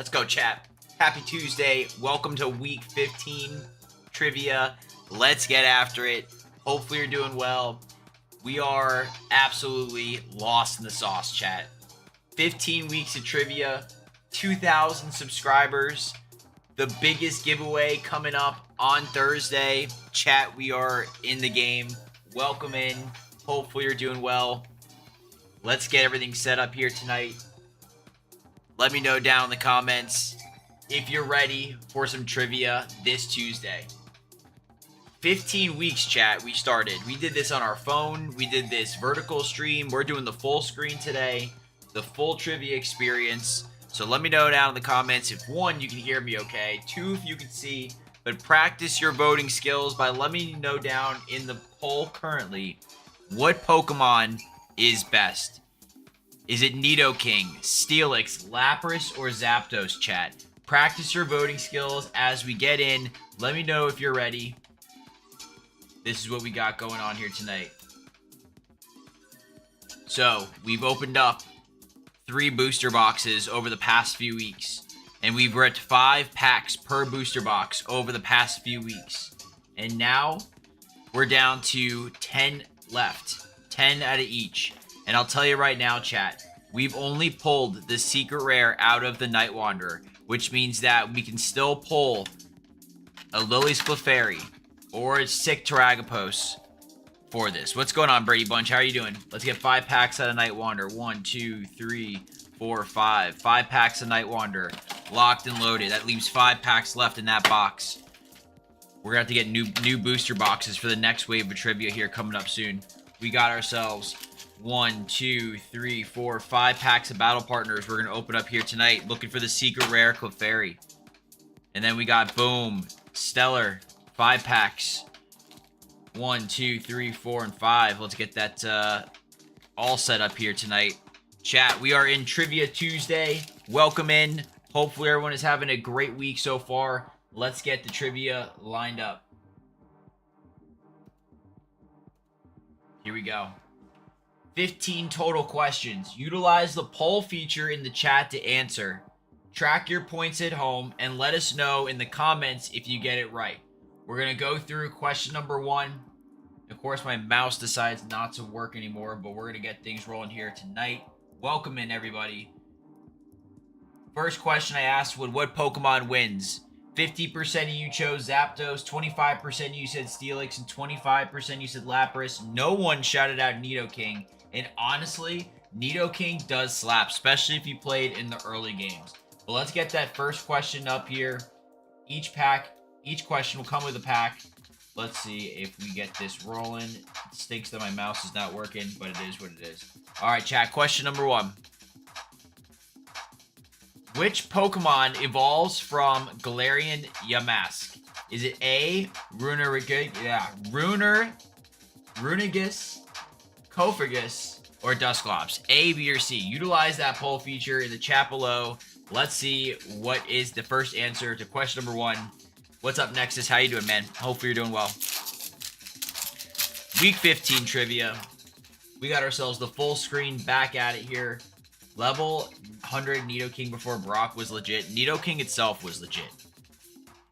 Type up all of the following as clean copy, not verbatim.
Let's go, chat. Happy Tuesday. Welcome to week 15 trivia. Let's get after it. Hopefully you're doing well. We are absolutely lost in the sauce, chat. 15 weeks of trivia, 2,000 subscribers, the biggest giveaway coming up on Thursday. Chat, we are in the game. Welcome in. Hopefully you're doing well. Let's get everything set up here tonight. Let me know down in the comments if you're ready for some trivia this Tuesday. 15 weeks, chat, we started. We did this on our phone. We did this vertical stream. We're doing the full screen today, the full trivia experience. So let me know down in the comments if, one, you can hear me okay, two, if you can see, but practice your voting skills by letting me know down in the poll currently what Pokemon is best. Is it Nidoking, Steelix, Lapras, or Zapdos, chat? Practice your voting skills as we get in. Let me know if you're ready. This is what we got going on here tonight. So, we've opened up 3 booster boxes over the past few weeks. And we've ripped 5 packs per booster box over the past few weeks. And now, we're down to 10 left. 10 out of each. And I'll tell you right now, chat, we've only pulled the secret rare out of the Night Wanderer, which means that we can still pull a Lily Clefairy or a Sick Terragapos for this. What's going on, Brady Bunch? How are you doing? Let's get 5 packs out of Night Wanderer. 1, 2, 3, 4, 5. 5 packs of Night Wanderer. Locked and loaded. That leaves 5 packs left in that box. We're going to have to get new booster boxes for the next wave of trivia here coming up soon. We got ourselves 1, 2, 3, 4, 5 packs of Battle Partners we're going to open up here tonight. Looking for the secret rare Clefairy. And then we got, boom, Stellar. 5 packs. 1, 2, 3, 4, and 5. Let's get that all set up here tonight. Chat, we are in Trivia Tuesday. Welcome in. Hopefully everyone is having a great week so far. Let's get the trivia lined up. Here we go. 15 total questions. Utilize the poll feature in the chat to answer. Track your points at home and let us know in the comments if you get it right. We're going to go through question number 1. Of course, my mouse decides not to work anymore, but we're going to get things rolling here tonight. Welcome in, everybody. First question I asked was, what Pokemon wins? 50% of you chose Zapdos, 25% of you said Steelix, and 25% you said Lapras. No one shouted out Nidoking. And honestly, Nidoking does slap, especially if you played in the early games. But let's get that first question up here. Each question will come with a pack. Let's see if we get this rolling. It stinks that my mouse is not working, but it is what it is. All right, chat. Question number 1. Which Pokemon evolves from Galarian Yamask? Is it A, Runerigus, Kofagus, or Dusclops? A, B, or C? Utilize that poll feature in the chat below. Let's see what is the first answer to question number 1. What's up, Nexus? How you doing, man? Hopefully you're doing well. Week 15 trivia. We got ourselves the full screen back at it here. Level 100 Nidoking before Brock was legit. Nidoking itself was legit.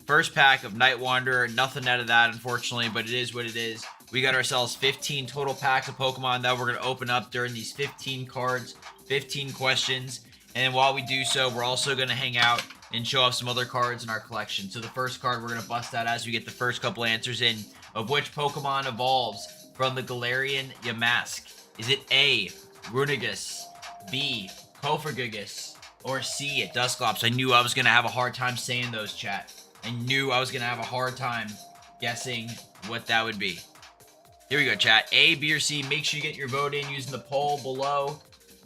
First pack of Night Wanderer. Nothing out of that, unfortunately, but it is what it is. We got ourselves 15 total packs of Pokemon that we're going to open up during these 15 cards, 15 questions. And while we do so, we're also going to hang out and show off some other cards in our collection. So the first card we're going to bust out as we get the first couple answers in of which Pokemon evolves from the Galarian Yamask. Is it A, Runerigus, B, Kofagus, or C, at Dusclops? I knew I was going to have a hard time saying those, chat. I knew I was going to have a hard time guessing what that would be. Here we go, chat. A, B, or C. Make sure you get your vote in using the poll below.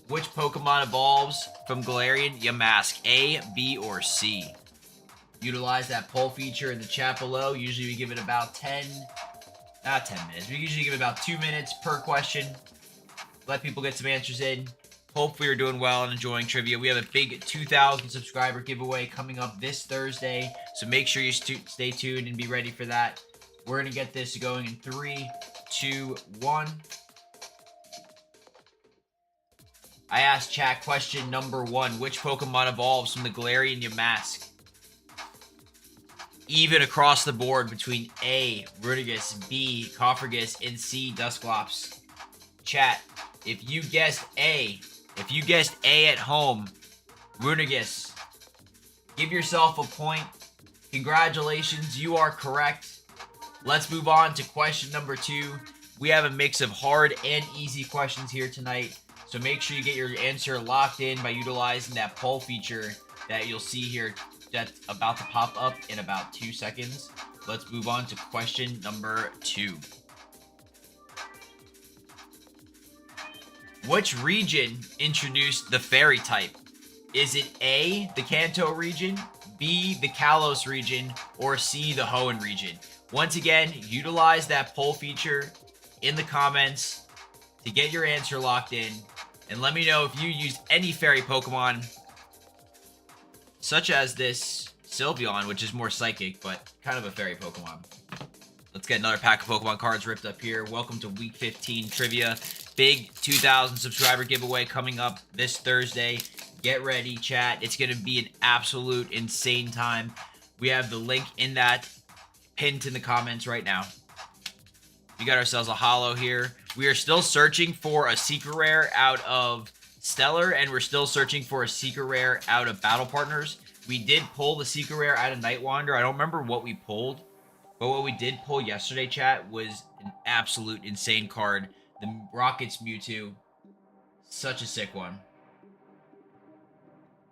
Which Pokemon evolves from Galarian Yamask? A, B, or C? Utilize that poll feature in the chat below. Usually we give it about 10 minutes. We usually give it about 2 minutes per question. Let people get some answers in. Hopefully you're doing well and enjoying trivia. We have a big 2,000 subscriber giveaway coming up this Thursday. So make sure you stay tuned and be ready for that. We're going to get this going in 3, 2, 1. I asked chat question number 1. Which Pokemon evolves from the Galarian Yamask? Even across the board between A, Rudigus, B, Coffergus, and C, Dusclops. Chat, if you guessed A at home, Rudigus, give yourself a point. Congratulations, you are correct. Let's move on to question number 2. We have a mix of hard and easy questions here tonight, so make sure you get your answer locked in by utilizing that poll feature that you'll see here that's about to pop up in about 2 seconds. Let's move on to question number 2. Which region introduced the fairy type? Is it A, the Kanto region, B, the Kalos region, or C, the Hoenn region? Once again, utilize that poll feature in the comments to get your answer locked in, and let me know if you used any fairy Pokemon, such as this Sylveon, which is more psychic, but kind of a fairy Pokemon. Let's get another pack of Pokemon cards ripped up here. Welcome to Week 15 Trivia. Big 2,000 subscriber giveaway coming up this Thursday. Get ready, chat. It's going to be an absolute insane time. We have the link in that pinned in the comments right now. We got ourselves a holo here. We are still searching for a secret rare out of Stellar, and we're still searching for a secret rare out of Battle Partners. We did pull the secret rare out of Nightwander. I don't remember what we pulled, but what we did pull yesterday, chat, was an absolute insane card. The Rockets Mewtwo. Such a sick one.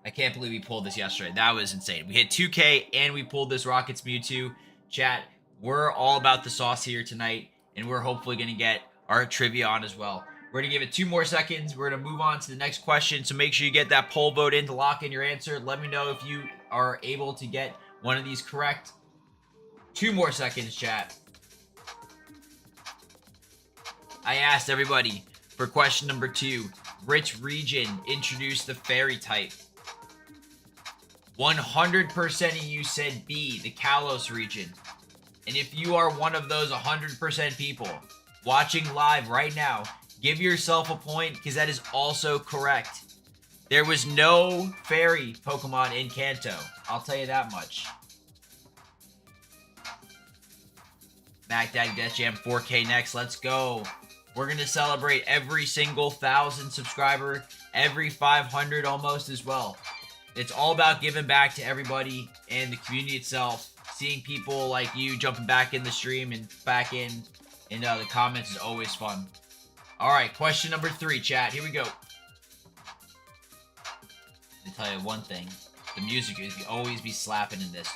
I can't believe we pulled this yesterday. That was insane. We hit 2K and we pulled this Rockets Mewtwo. Chat, we're all about the sauce here tonight, and we're hopefully going to get our trivia on as well. We're going to give it 2 more seconds. We're going to move on to the next question, so make sure you get that poll vote in to lock in your answer. Let me know if you are able to get one of these correct. 2 more seconds, chat. I asked everybody for question number 2. Which region introduced the fairy type? 100% of you said B, the Kalos region. And if you are one of those 100% people watching live right now, give yourself a point, because that is also correct. There was no fairy Pokemon in Kanto. I'll tell you that much. Mac Daddy Death Jam 4K next. Let's go. We're going to celebrate every single 1,000 subscriber, every 500 almost as well. It's all about giving back to everybody and the community itself. Seeing people like you jumping back in the stream and back in the comments is always fun. All right, question number 3, chat. Here we go. Let me tell you one thing. The music is always be slapping in this.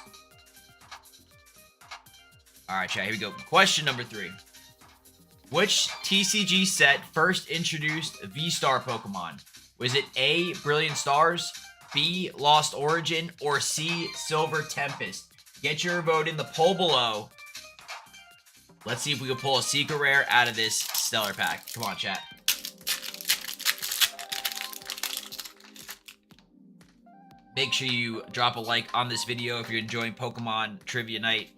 All right, chat. Here we go. Question number 3. Which TCG set first introduced V-Star Pokemon? Was it A, Brilliant Stars, B, Lost Origin, or C, Silver Tempest? Get your vote in the poll below. Let's see if we can pull a secret rare out of this Stellar pack. Come on, chat. Make sure you drop a like on this video if you're enjoying Pokemon Trivia Night.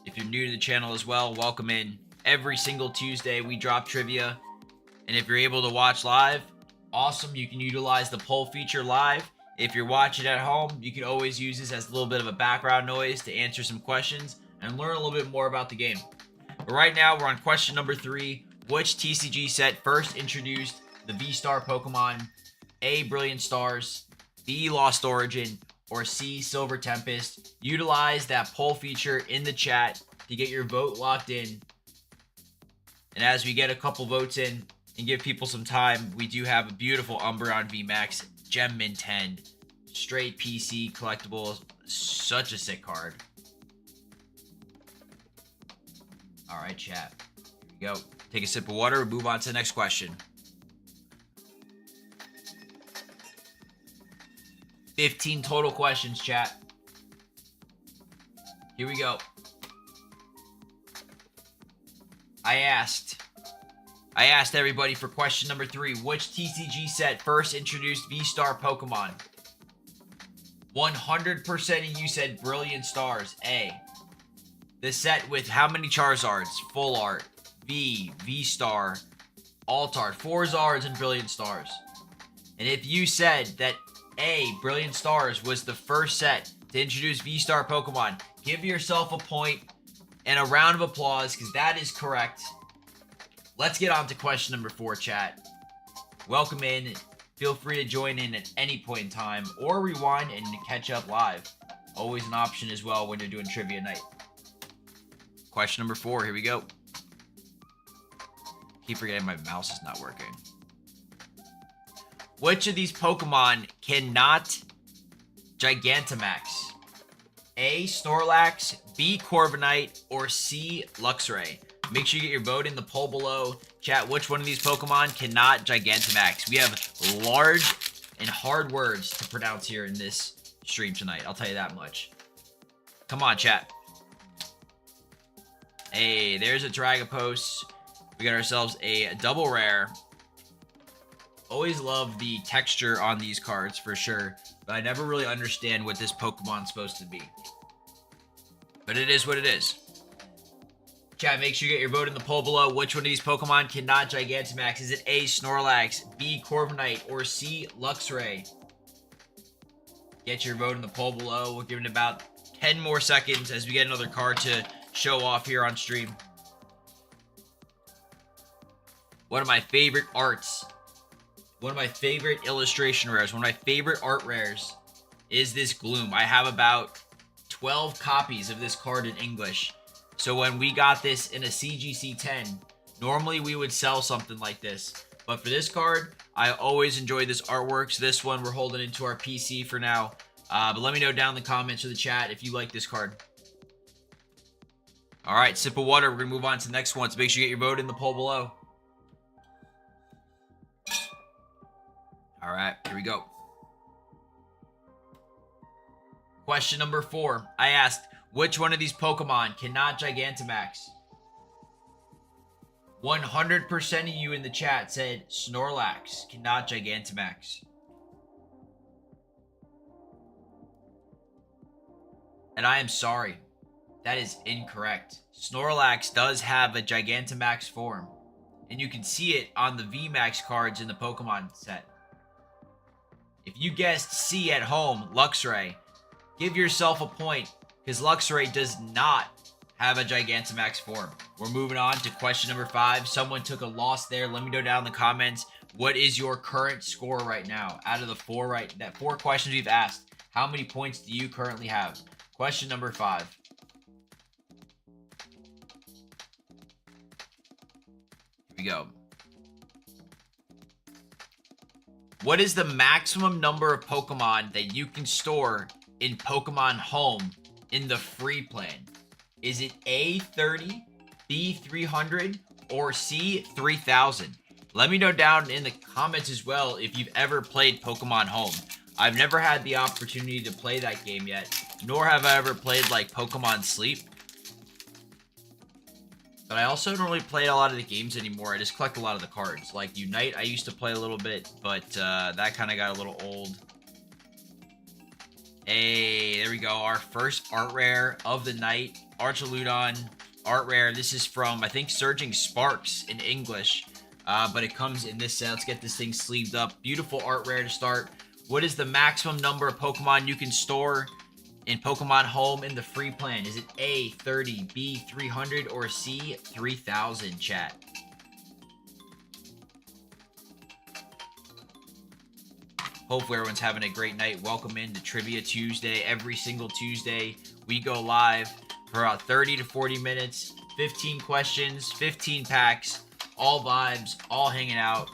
If you're new to the channel as well, welcome in. Every single Tuesday, we drop trivia. And if you're able to watch live, awesome. You can utilize the poll feature live. If you're watching at home, you can always use this as a little bit of a background noise to answer some questions and learn a little bit more about the game. But right now, we're on question number 3. Which TCG set first introduced the V-Star Pokemon? A, Brilliant Stars, B, Lost Origin, or C, Silver Tempest? Utilize that poll feature in the chat to get your vote locked in. And as we get a couple votes in and give people some time, we do have a beautiful Umbreon VMAX Gem Mint 10. Straight PC collectibles. Such a sick card. Alright, chat. Here we go. Take a sip of water. Move on to the next question. 15 total questions, chat. Here we go. I asked everybody for question number 3. Which TCG set first introduced V-Star Pokemon? 100% of you said Brilliant Stars. A. The set with how many Charizards? Full art. B. V-Star. Alt art. 4 Zards and Brilliant Stars. And if you said that A, Brilliant Stars was the first set to introduce V-Star Pokemon, give yourself a point and a round of applause, because that is correct. Let's get on to question number 4, chat. Welcome in. Feel free to join in at any point in time, or rewind and catch up live. Always an option as well when you're doing trivia night. Question number 4, here we go. Keep forgetting my mouse is not working. Which of these Pokemon cannot Gigantamax? A, Snorlax, B, Corviknight, or C, Luxray? Make sure you get your vote in the poll below. Chat, which one of these Pokemon cannot Gigantamax? We have large and hard words to pronounce here in this stream tonight. I'll tell you that much. Come on, chat. Hey, there's a Dragapult. We got ourselves a double rare. Always love the texture on these cards for sure, but I never really understand what this Pokemon's supposed to be. But it is what it is. Chat, make sure you get your vote in the poll below. Which one of these Pokemon cannot Gigantamax? Is it A, Snorlax, B, Corviknight, or C, Luxray? Get your vote in the poll below. We'll give it about 10 more seconds as we get another card to show off here on stream. One of my favorite arts, one of my favorite illustration rares, one of my favorite art rares is this Gloom. I have about 12 copies of this card in English. So when we got this in a CGC 10, normally we would sell something like this. But for this card, I always enjoy this artwork. So this one we're holding into our PC for now. But let me know down in the comments or the chat if you like this card. All right, sip of water. We're going to move on to the next one. So make sure you get your vote in the poll below. All right, here we go. Question number 4. I asked, which one of these Pokemon cannot Gigantamax? 100% of you in the chat said Snorlax cannot Gigantamax. And I am sorry. That is incorrect. Snorlax does have a Gigantamax form. And you can see it on the VMAX cards in the Pokemon set. If you guessed C at home, Luxray, give yourself a point, because Luxray does not have a Gigantamax form. We're moving on to question number 5. Someone took a loss there. Let me know down in the comments, what is your current score right now? Out of the 4 questions we've asked, how many points do you currently have? Question number 5. Here we go. What is the maximum number of Pokemon that you can store in Pokemon Home in the free plan? Is it A, 30, B, 300, or C, 3000? Let me know down in the comments as well if you've ever played Pokemon Home. I've never had the opportunity to play that game yet, nor have I ever played like Pokemon Sleep. But I also don't really play a lot of the games anymore. I just collect a lot of the cards. Like Unite, I used to play a little bit, but that kind of got a little old. Hey, there we go. Our first art rare of the night. Archaludon art rare. This is from, I think, Surging Sparks in English. But it comes in this set. Let's get this thing sleeved up. Beautiful art rare to start. What is the maximum number of Pokemon you can store in Pokemon Home in the free plan? Is it A, 30, B, 300, or C, 3000, chat? Hopefully everyone's having a great night. Welcome into Trivia Tuesday. Every single Tuesday, we go live for about 30 to 40 minutes. 15 questions, 15 packs, all vibes, all hanging out.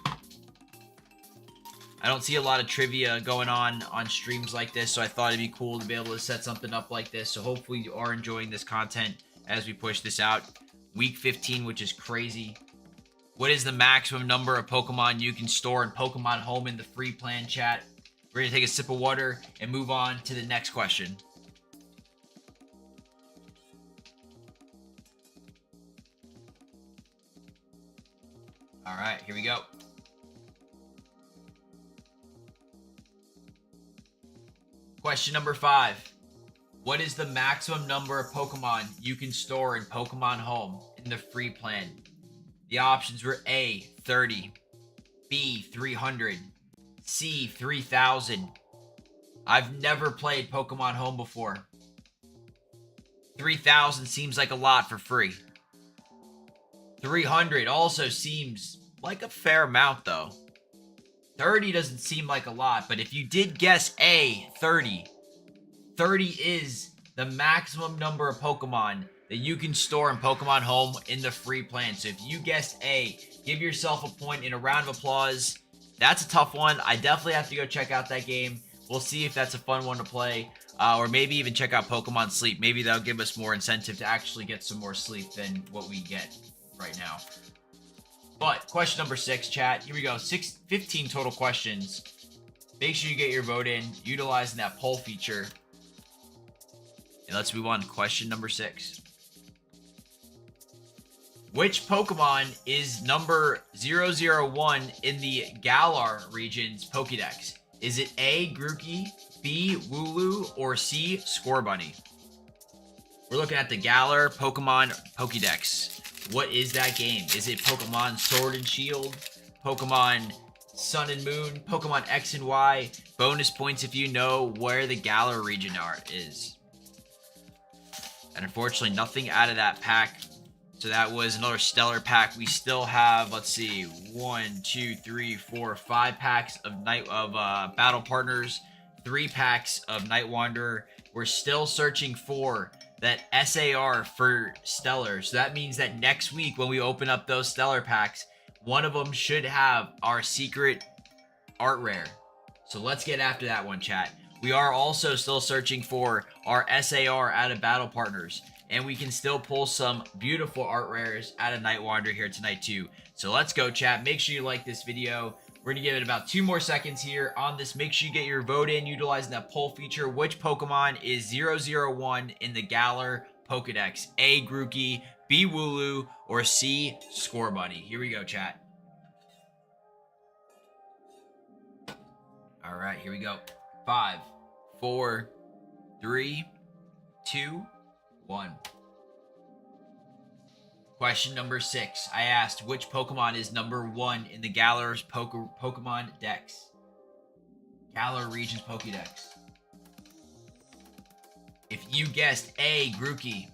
I don't see a lot of trivia going on streams like this, so I thought it'd be cool to be able to set something up like this. So hopefully you are enjoying this content as we push this out. Week 15, which is crazy. What is the maximum number of Pokemon you can store in Pokemon Home in the free plan, chat? We're going to take a sip of water and move on to the next question. All right, here we go. Question number 5. What is the maximum number of Pokemon you can store in Pokemon Home in the free plan? The options were A, 30, B, 300, C, 3,000. I've never played Pokemon Home before. 3,000 seems like a lot for free. 300 also seems like a fair amount though. 30 doesn't seem like a lot, but if you did guess A, 30 is the maximum number of Pokemon that you can store in Pokemon Home in the free plan. So if you guessed A, give yourself a point in a round of applause. That's a tough one. I definitely have to go check out that game. We'll see if that's a fun one to play. Or maybe even check out Pokemon Sleep. Maybe that'll give us more incentive to actually get some more sleep than what we get right now. But question number 6, chat. Here we go. 15 total questions. Make sure you get your vote in, utilizing that poll feature. And let's move on to question number 6. Which Pokemon is number 001 in the Galar region's Pokédex? Is it A, Grookey, B, Wooloo, or C, Scorbunny? We're looking at the Galar Pokemon Pokédex. What is that game? Is it Pokemon Sword and Shield, Pokemon Sun and Moon, Pokemon X and Y? Bonus points if you know where the Galar region is. And unfortunately, nothing out of that pack. So that was another stellar pack. We still have, let's see, 1, 2, 3, 4, 5 packs of Battle Partners, 3 packs of Night Wanderer. We're still searching for that SAR for Stellar. So that means that next week when we open up those Stellar packs, one of them should have our secret art rare. So let's get after that one, chat. We are also still searching for our SAR out of Battle Partners. And we can still pull some beautiful art rares out of Night Wanderer here tonight too. So let's go, chat. Make sure you like this video. We're going to give it about 2 more seconds here on this. Make sure you get your vote in utilizing that poll feature. Which Pokemon is 001 in the Galar Pokedex? A, Grookey, B, Wooloo, or C, Scorbunny? Here we go, chat. All right, here we go. 5, 4, 3, 2, 1. Question number 6. I asked which Pokemon is number 1 in the Galar's Pokemon Dex. Galar Region's Pokédex. If you guessed A, Grookey,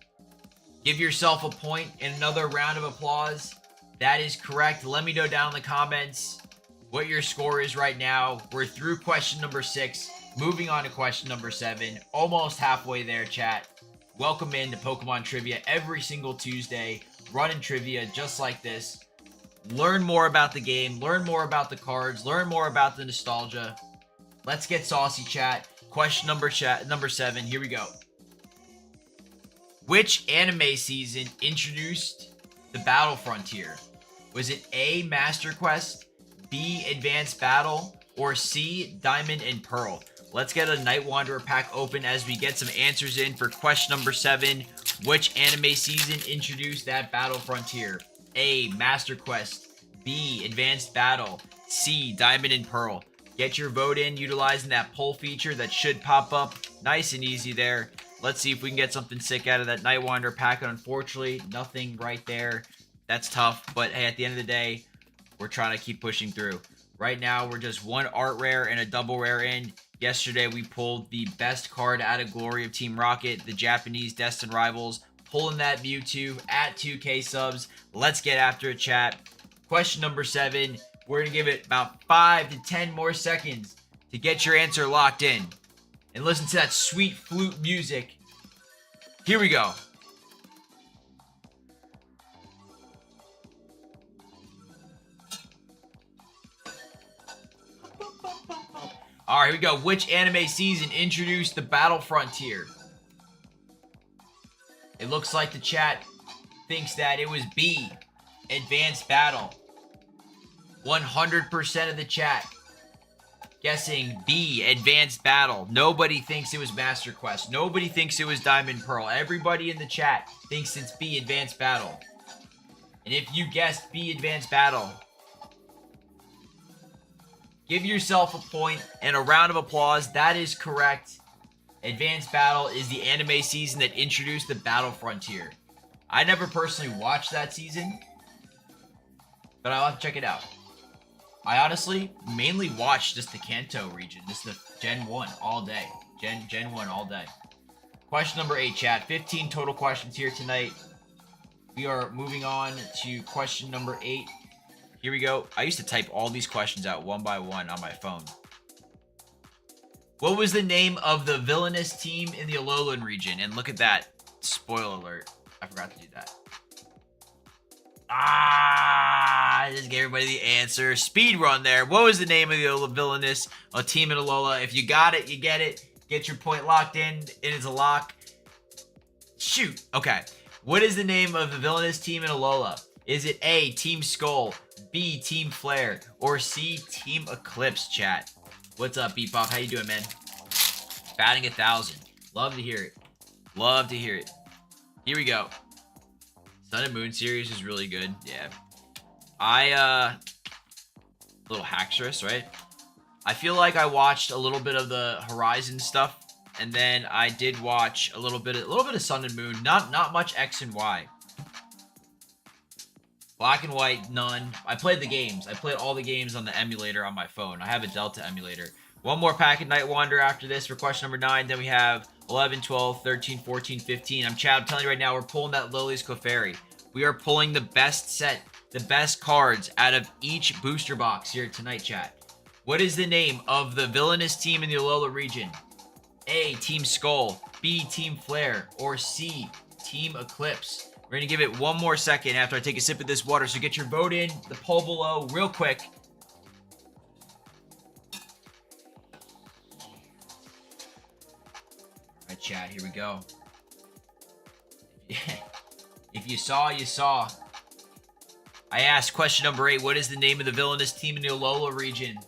give yourself a point and another round of applause. That is correct. Let me know down in the comments what your score is right now. We're through question number 6. Moving on to question number 7. Almost halfway there, chat. Welcome into Pokemon Trivia every single Tuesday. Running trivia just like this. Learn more about the game. Learn more about the cards. Learn more about the nostalgia. Let's get saucy, chat. Question number 7. Here we go. Which anime season introduced the Battle Frontier? Was it A, Master Quest, B, Advanced Battle, or C, Diamond and Pearl? Let's get a Night Wanderer pack open as we get some answers in for question number 7. Which anime season introduced that Battle Frontier? A, Master Quest, B, Advanced Battle, C, Diamond and Pearl. Get your vote in utilizing that poll feature that should pop up nice and easy there. Let's see if we can get something sick out of that Night Wanderer pack. Unfortunately, nothing right there. That's tough, but hey, at the end of the day, we're trying to keep pushing through. Right now, we're just 1 art rare and a double rare in. Yesterday, we pulled the best card out of Glory of Team Rocket, the Japanese Destined Rivals, pulling that Mewtwo at 2K subs. Let's get after it, chat. Question number 7. We're going to give it about 5 to 10 more seconds to get your answer locked in. And listen to that sweet flute music. Here we go. All right, here we go. Which anime season introduced the Battle Frontier? It looks like the chat thinks that it was B, Advanced Battle. 100% of the chat guessing B, Advanced Battle. Nobody thinks it was Master Quest. Nobody thinks it was Diamond Pearl. Everybody in the chat thinks it's B, Advanced Battle. And if you guessed B, Advanced Battle, give yourself a point and a round of applause. That is correct. Advanced Battle is the anime season that introduced the Battle Frontier. I never personally watched that season, but I'll have to check it out. I honestly mainly watch just the Kanto region. Just the Gen 1 all day. Gen 1 all day. Question number 8, chat. 15 total questions here tonight. We are moving on to question number 8. Here we go. I used to type all these questions out one by one on my phone. What was the name of the villainous team in the Alolan region? And look at that. Spoiler alert. I forgot to do that. I just gave everybody the answer. Speed run there. What was the name of the villainous team in Alola? If you got it, you get it. Get your point locked in. It is a lock. Shoot. Okay. What is the name of the villainous team in Alola? Is it A, Team Skull, B, Team Flare, or C, Team Eclipse, chat? What's up, Bebop? How you doing, man? Batting 1,000. Love to hear it. Love to hear it. Here we go. Sun and Moon series is really good. Yeah. Little Haxorus, right? I feel like I watched a little bit of the Horizon stuff, and then I did watch a little bit of Sun and Moon. Not much X and Y. Black and White, none. I played the games. I played all the games on the emulator on my phone. I have a Delta emulator. One more pack of Night Wander after this for question number 9. Then we have 11, 12, 13, 14, 15. I'm telling you right now, we're pulling that Lily's Clefairy. We are pulling the best set, the best cards out of each booster box here tonight, chat. What is the name of the villainous team in the Alola region? A, Team Skull, B, Team Flare, or C, Team Eclipse? We're going to give it one more second after I take a sip of this water, so get your vote in the poll below real quick. All right, chat, here we go. If you saw, you saw. I asked question number 8, what is the name of the villainous team in the Alola region?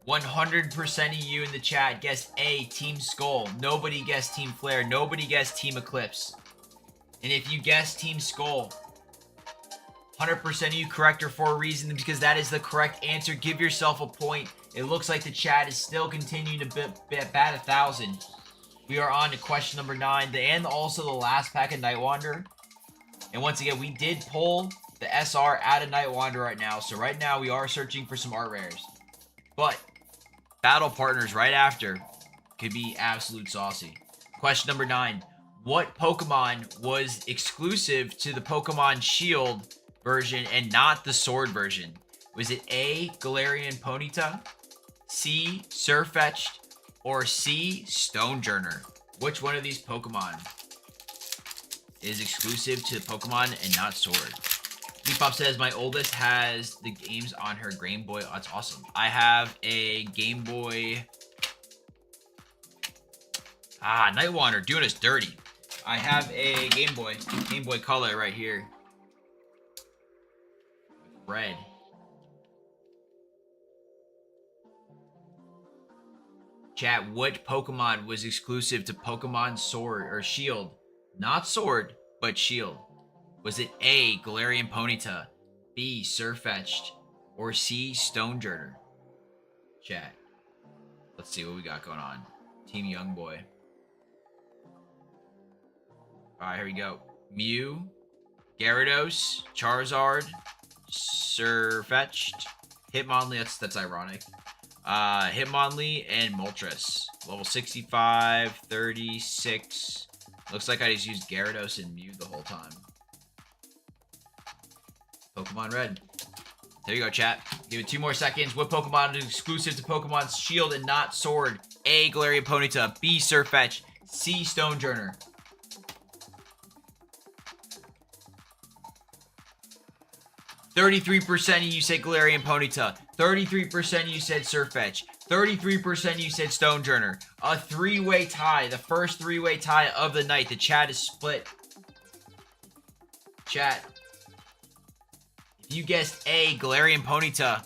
100% of you in the chat guessed A, Team Skull. Nobody guessed Team Flare. Nobody guessed Team Eclipse. And if you guessed Team Skull, 100% of you correct her for a reason, because that is the correct answer. Give yourself a point. It looks like the chat is still continuing to bat 1,000. We are on to question number 9, and also the last pack of Night Wander. And once again, we did pull the SR out of Night Wander right now. So right now, we are searching for some art rares. But battle partners right after could be absolute saucy. Question number 9. What Pokemon was exclusive to the Pokemon Shield version and not the Sword version? Was it A, Galarian Ponyta, C, Sirfetch'd, or C, Stonejourner? Which one of these Pokemon is exclusive to Pokemon and not Sword? Bebop says, my oldest has the games on her Game Boy. Oh, that's awesome. I have a Game Boy. Night Wander doing us dirty. I have a Game Boy Color right here. Red. Chat, what Pokemon was exclusive to Pokemon Sword or Shield? Not Sword, but Shield. Was it A, Galarian Ponyta, B, Sirfetch'd, or C, Stonejourner? Chat. Let's see what we got going on. Team Young Boy. Alright, here we go. Mew, Gyarados, Charizard, Sirfetch'd, Hitmonlee, that's ironic. Hitmonlee, and Moltres. Level 65, 36. Looks like I just used Gyarados and Mew the whole time. Pokemon Red. There you go, chat. Give it 2 more seconds. What Pokemon is exclusive to Pokemon Shield and not Sword? A, Galarian Ponyta, B, Sirfetch'd, C, Stonejourner. 33% of you said Galarian Ponyta. 33% of you said Sirfetch'd. 33% of you said Stonejourner. A 3-way tie. The first 3-way tie of the night. The chat is split. Chat. If you guessed A, Galarian Ponyta,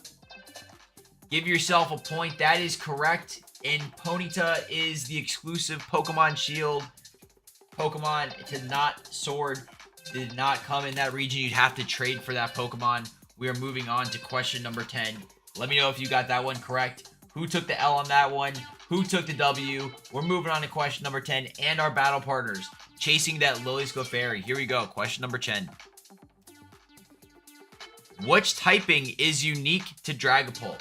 give yourself a point. That is correct. And Ponyta is the exclusive Pokemon Shield Pokemon to not Sword. Did not come in that region. You'd have to trade for that Pokemon. We are moving on to question number 10. Let me know if you got that one correct. Who took the L on that one? Who took the W? We're moving on to question number 10 and our battle partners. Chasing that Lily's Clefairy. Here we go. Question number 10. Which typing is unique to Dragapult?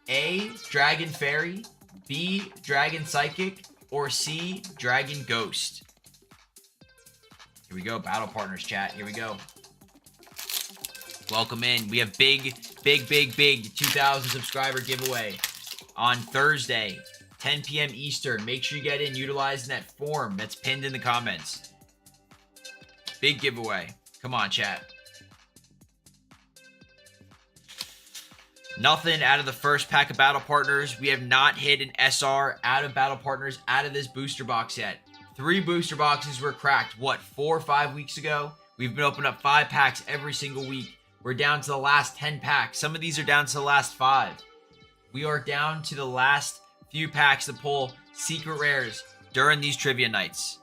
A, Dragon Fairy, B, Dragon Psychic, or C, Dragon Ghost? Here we go, Battle Partners chat. Here we go. Welcome in. We have big 2,000 subscriber giveaway on Thursday, 10 p.m. Eastern. Make sure you get in utilizing that form that's pinned in the comments. Big giveaway. Come on, chat. Nothing out of the first pack of Battle Partners. We have not hit an SR out of Battle Partners out of this booster box yet. 3 booster boxes were cracked, what, 4 or 5 weeks ago? We've been opening up 5 packs every single week. We're down to the last 10 packs. Some of these are down to the last 5. We are down to the last few packs to pull secret rares during these trivia nights.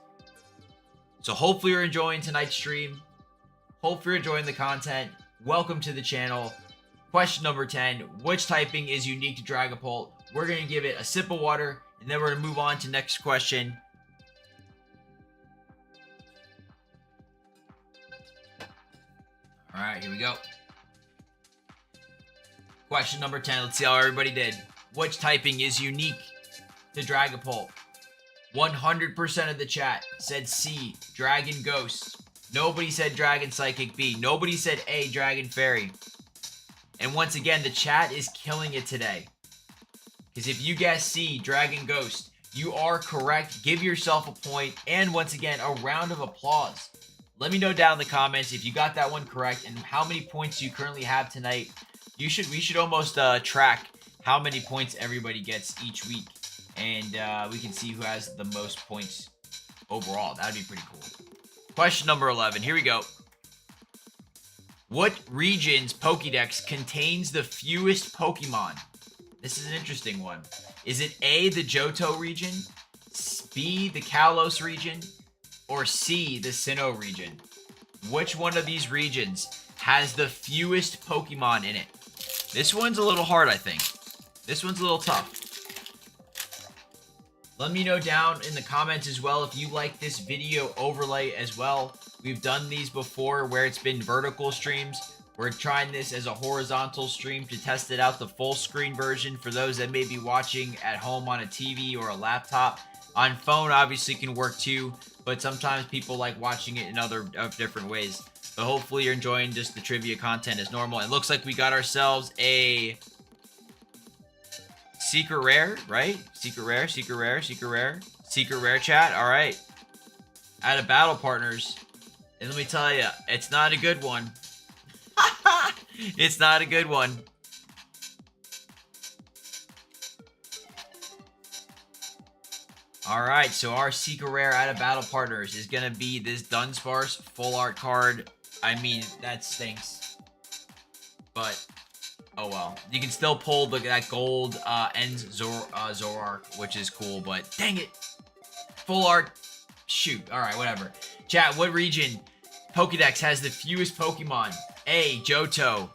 So hopefully you're enjoying tonight's stream. Hopefully you're enjoying the content. Welcome to the channel. Question number 10. Which typing is unique to Dragapult? We're going to give it a sip of water, and then we're going to move on to next question. All right, here we go. Question number 10. Let's see how everybody did. Which typing is unique to Dragapult? 100% of the chat said C, Dragon Ghost. Nobody said Dragon Psychic B. Nobody said A, Dragon Fairy. And once again, the chat is killing it today. Because if you guess C, Dragon Ghost, you are correct. Give yourself a point. And once again, a round of applause. Let me know down in the comments if you got that one correct and how many points you currently have tonight. We should almost track how many points everybody gets each week. And we can see who has the most points overall. That'd be pretty cool. Question number 11. Here we go. What region's Pokédex contains the fewest Pokemon? This is an interesting one. Is it A, the Johto region, B, the Kalos region, or C, the Sinnoh region? Which one of these regions has the fewest Pokemon in it? This one's a little hard, I think. This one's a little tough. Let me know down in the comments as well if you like this video overlay as well. We've done these before where it's been vertical streams. We're trying this as a horizontal stream to test it out, the full screen version for those that may be watching at home on a TV or a laptop. On phone obviously can work too, but sometimes people like watching it in other different ways. But hopefully you're enjoying just the trivia content as normal. It looks like we got ourselves a secret rare, right? Secret rare chat. All right. Out of Battle Partners. And let me tell you, it's not a good one. It's not a good one. All right, so our secret rare out of Battle Partners is going to be this Dunsparce full art card. I mean, that stinks. But, oh well. You can still pull that gold Ends Zoroark, which is cool, but dang it. Full art. Shoot. All right, whatever. Chat, what region Pokédex has the fewest Pokemon? A, Johto,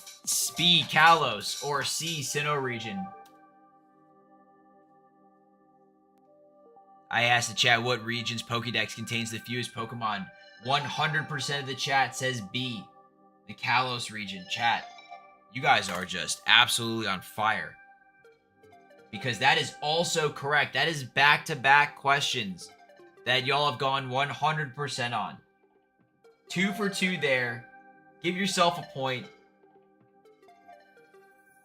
B, Kalos, or C, Sinnoh region? I asked the chat what region's Pokédex contains the fewest Pokemon. 100% of the chat says B, the Kalos region. Chat, you guys are just absolutely on fire. Because that is also correct. That is back-to-back questions that y'all have gone 100% on. 2 for 2 there. Give yourself a point.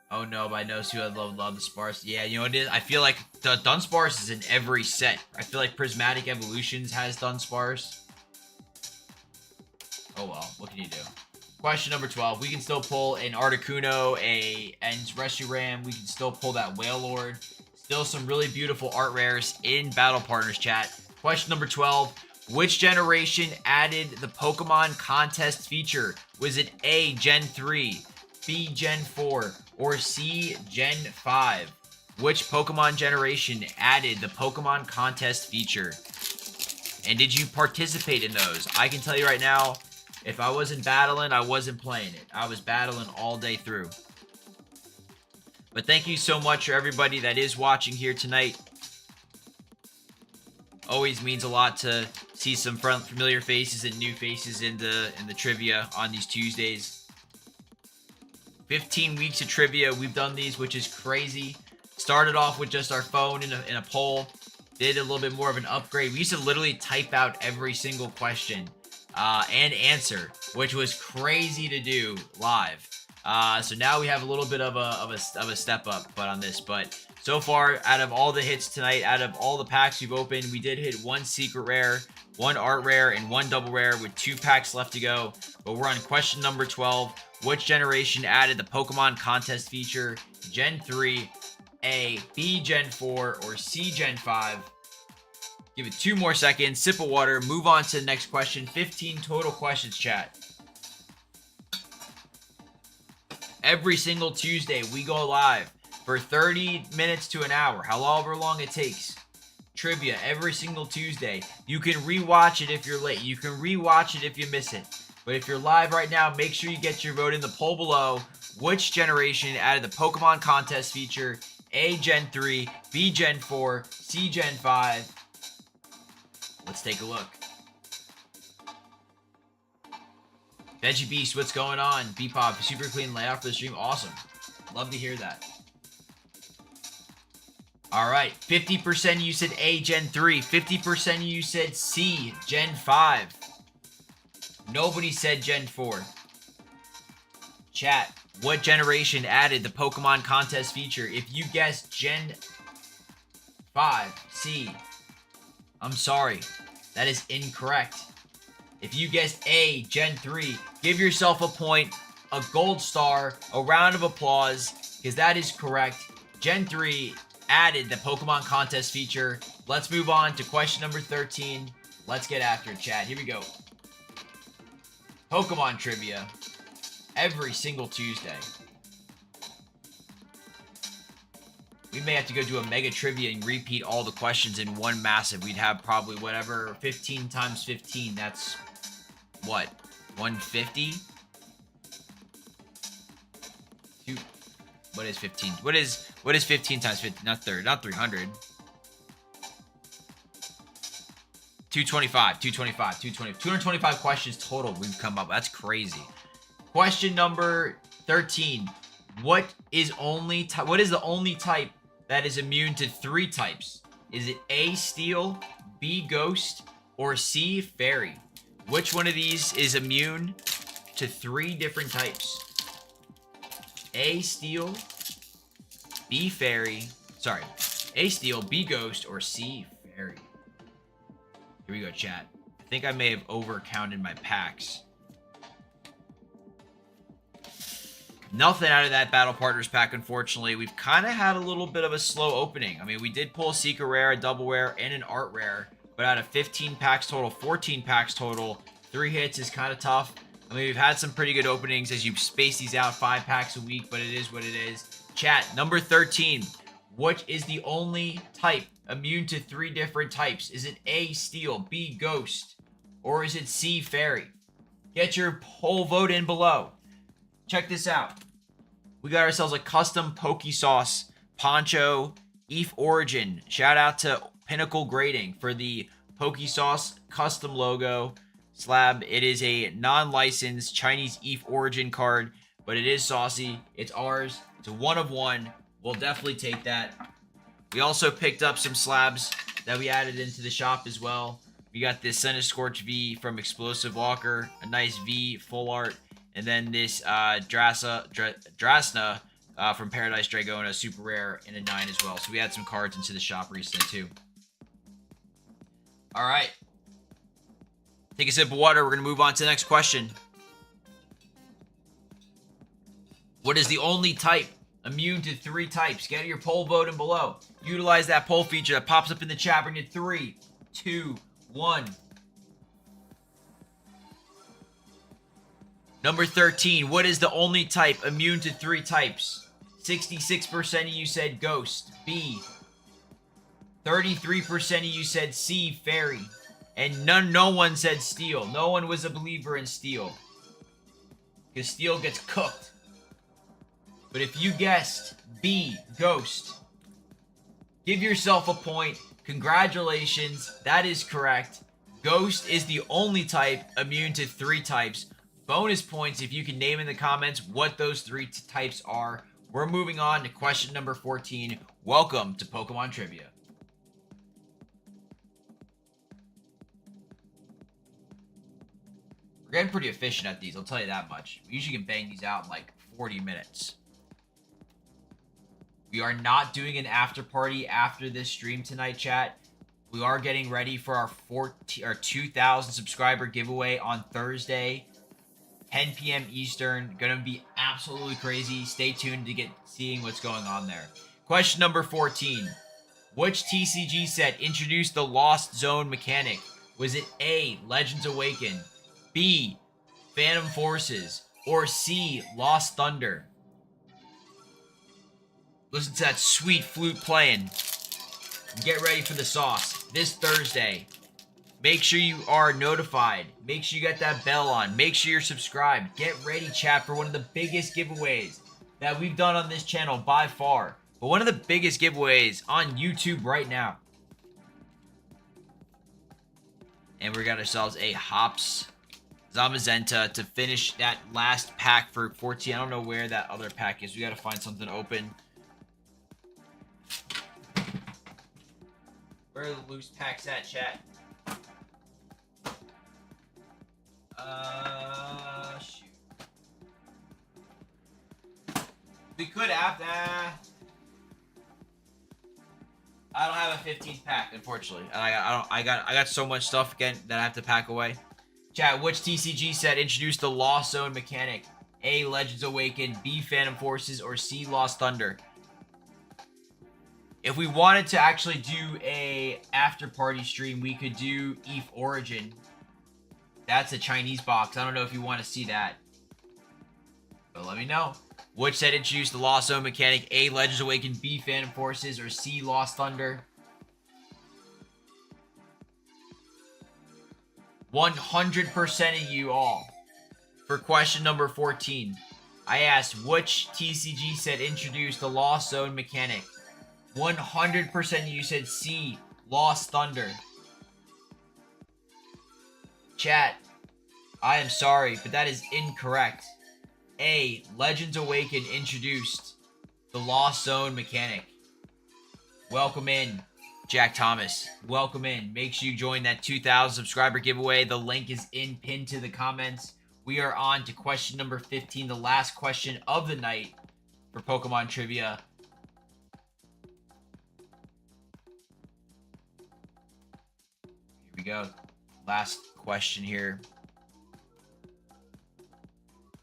Oh no, but I know who I love the Sparse. Yeah, you know what it is? I feel like the Dunsparce is in every set. I feel like Prismatic Evolutions has Dunsparce. Oh well, what can you do? Question number 12. We can still pull an Articuno, and Reshiram. We can still pull that Wailord. Still some really beautiful art rares in Battle Partners chat. Question number 12. Which generation added the Pokemon contest feature? Was it A, Gen 3, B, Gen 4, or C, Gen 5? Which Pokemon generation added the Pokemon contest feature? And did you participate in those? I can tell you right now, if I wasn't battling, I wasn't playing it. I was battling all day through. But thank you so much for everybody that is watching here tonight. Always means a lot to see some familiar faces and new faces in the trivia on these Tuesdays. 15 weeks of trivia. We've done these, which is crazy. Started off with just our phone in a poll. Did a little bit more of an upgrade. We used to literally type out every single question and answer, which was crazy to do live. So now we have a little bit of a step up, but on this. But so far, out of all the hits tonight, out of all the packs we've opened, we did hit 1 secret rare, 1 art rare, and 1 double rare with 2 packs left to go. But we're on question number 12. Which generation added the Pokemon contest feature? Gen 3, A, B, Gen 4, or C, Gen 5? Give it 2 more seconds, sip of water, move on to the next question. 15 total questions, chat. Every single Tuesday, we go live for 30 minutes to an hour, however long it takes. Trivia every single Tuesday. You can rewatch it if you're late. You can rewatch it if you miss it. But if you're live right now, make sure you get your vote in the poll below. Which generation added the Pokemon contest feature? A, Gen 3, B, Gen 4, C, Gen 5. Let's take a look. Veggie Beast, what's going on? Bpop, super clean layout for the stream. Awesome. Love to hear that. Alright, 50% of you said A, Gen 3. 50% of you said C, Gen 5. Nobody said Gen 4. Chat, what generation added the Pokemon contest feature? If you guessed Gen 5, C, I'm sorry. That is incorrect. If you guessed A, Gen 3, give yourself a point, a gold star, a round of applause, because that is correct. Gen 3 added the Pokemon contest feature. Let's move on to question number 13. Let's get after it, chat. Here we go. Pokemon trivia. Every single Tuesday. We may have to go do a mega trivia and repeat all the questions in one massive. We'd have probably whatever, 15 times 15. That's what? 150? What is 15? What is 15 times 15? Not 300. 225 questions total we've come up. That's crazy. Question number 13. What is the only type that is immune to 3 types? Is it A, Steel, B, Ghost, or C, Fairy? Which one of these is immune to 3 different types? A, Steel, B, Fairy. Sorry. A, Steel, B, Ghost, or C, Fairy. Here we go, chat. I think I may have overcounted my packs. Nothing out of that Battle Partners pack, unfortunately. We've kind of had a little bit of a slow opening. I mean, we did pull a Secret Rare, a Double Rare, and an Art Rare. But out of 15 packs total, 14 packs total, 3 hits is kind of tough. I mean, we've had some pretty good openings as you space these out 5 packs a week, but it is what it is. Chat, number 13. What is the only type immune to 3 different types? Is it A, Steel, B, Ghost, or is it C, Fairy? Get your poll vote in below. Check this out. We got ourselves a custom Poke Sauce poncho, ETH Origin. Shout out to Pinnacle Grading for the Poke Sauce custom logo slab. It is a non-licensed Chinese ETH Origin card, but it is saucy. It's ours. It's a 1 of 1. We'll definitely take that. We also picked up some slabs that we added into the shop as well. We got this Centiskorch V from Explosive Walker, a nice V full art, and then this Drasna from Paradise Dragona, super rare, and a 9 as well. So we had some cards into the shop recently too. All right. Take a sip of water. We're going to move on to the next question. What is the only type immune to 3 types? Get your poll vote in below. Utilize that poll feature that pops up in the chat. Bring it 3, 2, 1. Number 13. What is the only type immune to 3 types? 66% of you said Ghost. B. 33% of you said C, Fairy. And no one said Steel. No one was a believer in Steel. Because Steel gets cooked. But if you guessed B, Ghost, give yourself a point. Congratulations. That is correct. Ghost is the only type immune to 3 types. Bonus points if you can name in the comments what those three types are. We're moving on to question number 14. Welcome to Pokemon Trivia. We're getting pretty efficient at these, I'll tell you that much. We usually can bang these out in like 40 minutes. We are not doing an after party after this stream tonight, chat. We are getting ready for our 2,000 subscriber giveaway on Thursday, 10 p.m. Eastern. Gonna be absolutely crazy. Stay tuned to get seeing what's going on there. Question number 14. Which TCG set introduced the Lost Zone mechanic? Was it A, Legends Awaken, B, Phantom Forces, or C, Lost Thunder? Listen to that sweet flute playing. Get ready for the sauce this Thursday. Make sure you are notified. Make sure you got that bell on. Make sure you're subscribed. Get ready, chat, for one of the biggest giveaways that we've done on this channel by far. But one of the biggest giveaways on YouTube right now. And we got ourselves a Hops Zamazenta to finish that last pack for 14. I don't know where that other pack is. We got to find something open. Where are the loose packs at, chat? Shoot. We could have that. I don't have a 15th pack, unfortunately. And I got so much stuff again that I have to pack away. Chat, which TCG set introduced the Lost Zone mechanic? A, Legends Awaken, B, Phantom Forces, or C, Lost Thunder? If we wanted to actually do a after party stream, we could do ETH Origin. That's a Chinese box. I don't know if you want to see that. But let me know. Which set introduced the Lost Zone mechanic? A, Legends Awaken, B, Phantom Forces, or C, Lost Thunder? 100% of you all. For question number 14, I asked which TCG set introduced the Lost Zone mechanic? 100% of you said C, Lost Thunder. Chat, I am sorry, but that is incorrect. A, Legends Awaken introduced the Lost Zone mechanic. Welcome in, Jack Thomas. Welcome in. Make sure you join that 2,000 subscriber giveaway. The link is pinned to the comments. We are on to question number 15, the last question of the night for Pokemon Trivia. Here we go. Last question here.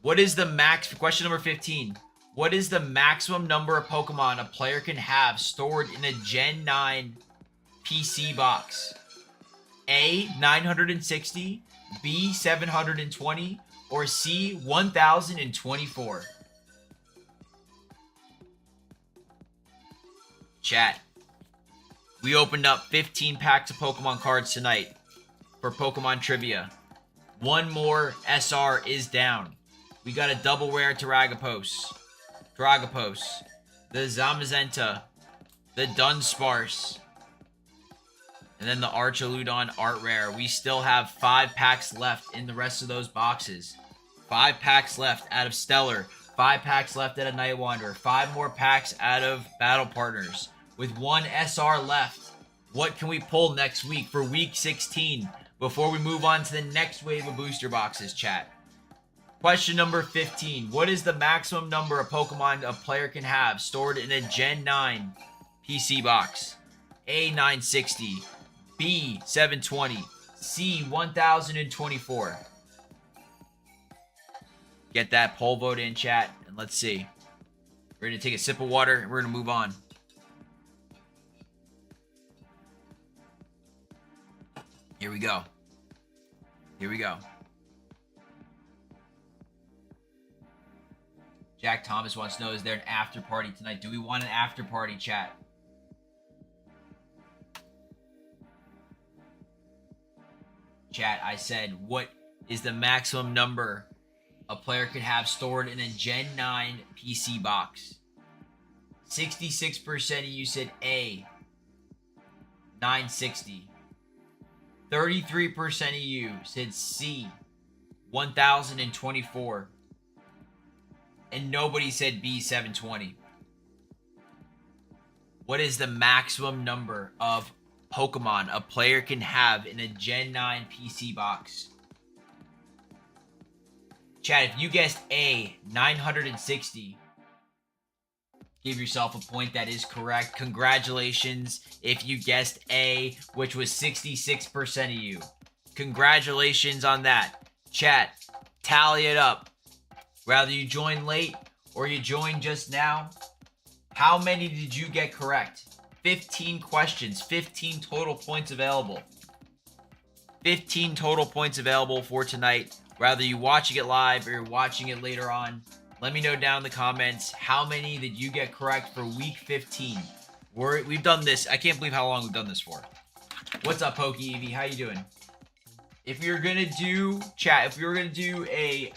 What is the max for question number 15? What is the maximum number of Pokemon a player can have stored in a Gen 9 PC box? A, 960, B, 720, or C, 1024? Chat. We opened up 15 packs of Pokemon cards tonight for Pokemon Trivia. One more SR is down. We got a double rare Dragapult, the Zamazenta, the Dunsparce, and then the Archaludon art rare. We still have 5 packs left in the rest of those boxes. 5 packs left out of Stellar. 5 packs left out of Night Wanderer. 5 more packs out of Battle Partners. With 1 SR left, what can we pull next week for week 16 before we move on to the next wave of booster boxes, chat? Question number 15. What is the maximum number of Pokemon a player can have stored in a Gen 9 PC box? A, 960, B, 720, C, 1024. Get that poll vote in, chat, and let's see. We're going to take a sip of water, and we're going to move on. Here we go. Here we go. Jack Thomas wants to know, is there an after party tonight? Do we want an after party, chat? Chat, I said, what is the maximum number a player could have stored in a Gen 9 PC box? 66% of you said A, 960. 33% of you said C, 1,024. And nobody said B720. What is the maximum number of Pokemon a player can have in a Gen 9 PC box? Chat, if you guessed A, 960, give yourself a point. That is correct. Congratulations if you guessed A, which was 66% of you. Congratulations on that. Chat, tally it up. Whether you joined late or you joined just now, how many did you get correct? 15 questions, 15 total points available. 15 total points available for tonight. Whether you're watching it live or you're watching it later on, let me know down in the comments how many did you get correct for week 15. We've done this. I can't believe how long we've done this for. What's up, Pokey Evie? How you doing? If you're gonna do chat, if we were gonna do a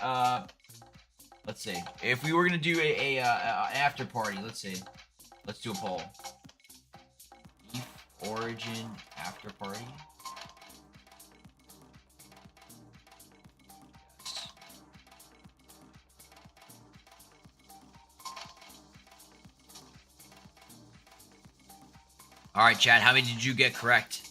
let's see, if we were gonna do a after party, let's see, let's do a poll. Beef Origin after party. All right, Chad, how many did you get correct?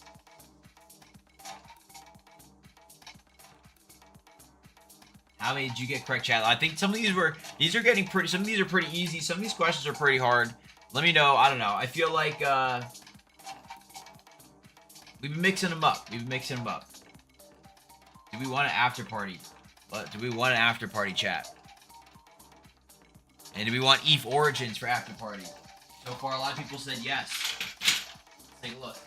How many did you get correct, Chad? I think some of these are getting pretty, some of these are pretty easy. Some of these questions are pretty hard. Let me know. I don't know. I feel like we've been mixing them up. Do we want an after party? Do we want an after party, chat? And do we want EVE Origins for after party? So far, a lot of people said yes. Take a look.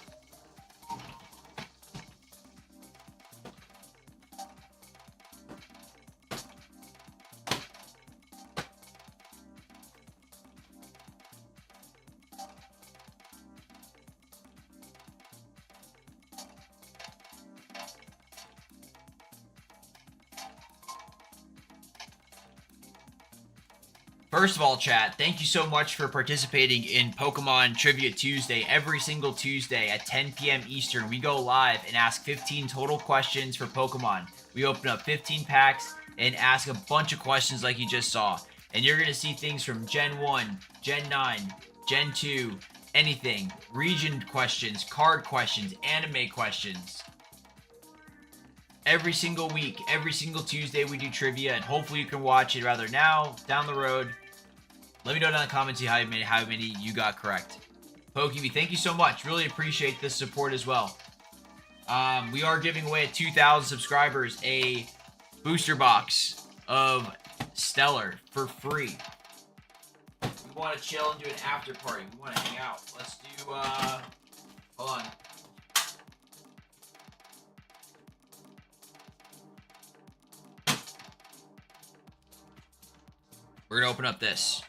First of all, chat, thank you so much for participating in Pokemon Trivia Tuesday. Every single Tuesday at 10 p.m. Eastern, we go live and ask 15 total questions for Pokemon. We open up 15 packs and ask a bunch of questions like you just saw. And you're going to see things from Gen 1, Gen 9, Gen 2, anything. Region questions, card questions, anime questions. Every single week, every single Tuesday we do trivia, and hopefully you can watch it rather now, down the road. Let me know down in the comments how many you got correct. Pokey, thank you so much. Really appreciate this support as well. We are giving away at 2,000 subscribers a booster box of Stellar for free. We want to chill and do an after party. We want to hang out. Let's do, hold on. We're going to open up this.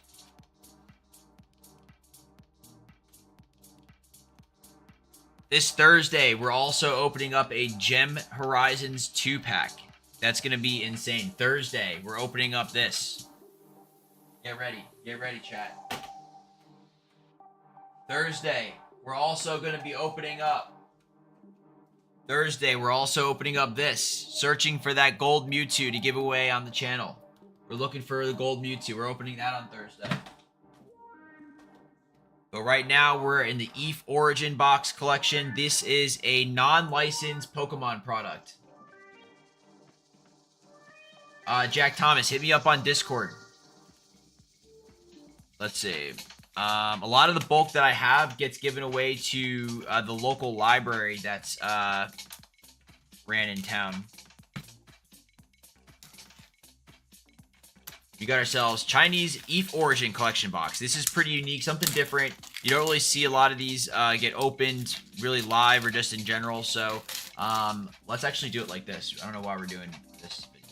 This Thursday, we're also opening up a Gem Horizons 2-pack. That's going to be insane. Thursday, we're opening up this. Get ready. Get ready, chat. Thursday, we're also going to be opening up. Thursday, we're also opening up this. Searching for that gold Mewtwo to give away on the channel. We're looking for the gold Mewtwo. We're opening that on Thursday. But right now, we're in the EVE Origin box collection. This is a non-licensed Pokemon product. Jack Thomas, hit me up on Discord. Let's see. A lot of the bulk that I have gets given away to the local library that's ran in town. We got ourselves Chinese EVE Origin collection box. This is pretty unique, something different. You don't really see a lot of these get opened really live or just in general. So let's actually do it like this. I don't know why we're doing this video.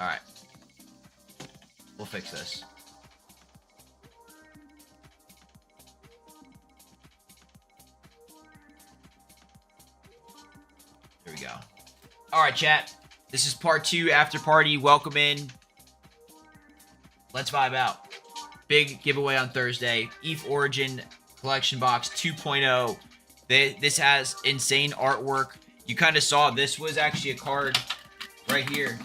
All right. We'll fix this. Here we go. All right, chat. This is part 2 after party. Welcome in. Let's vibe out. Big giveaway on Thursday. EVE Origin collection box 2.0. This has insane artwork. you kind of saw this was actually a card right here.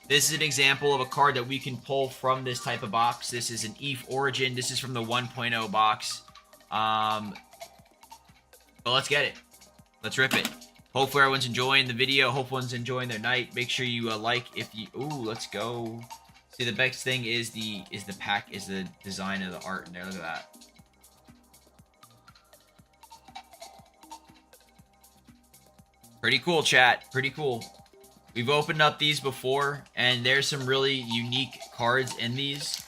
This is an example of a card that we can pull from this type of box. This is an EVE Origin. This is from the 1.0 box. But let's get it. Let's rip it. Hopefully everyone's enjoying the video. Hope everyone's enjoying their night. Make sure you like if you... Ooh, let's go. See, the best thing is the design of the art in there. Look at that. Pretty cool, chat. Pretty cool. We've opened up these before, and there's some really unique cards in these.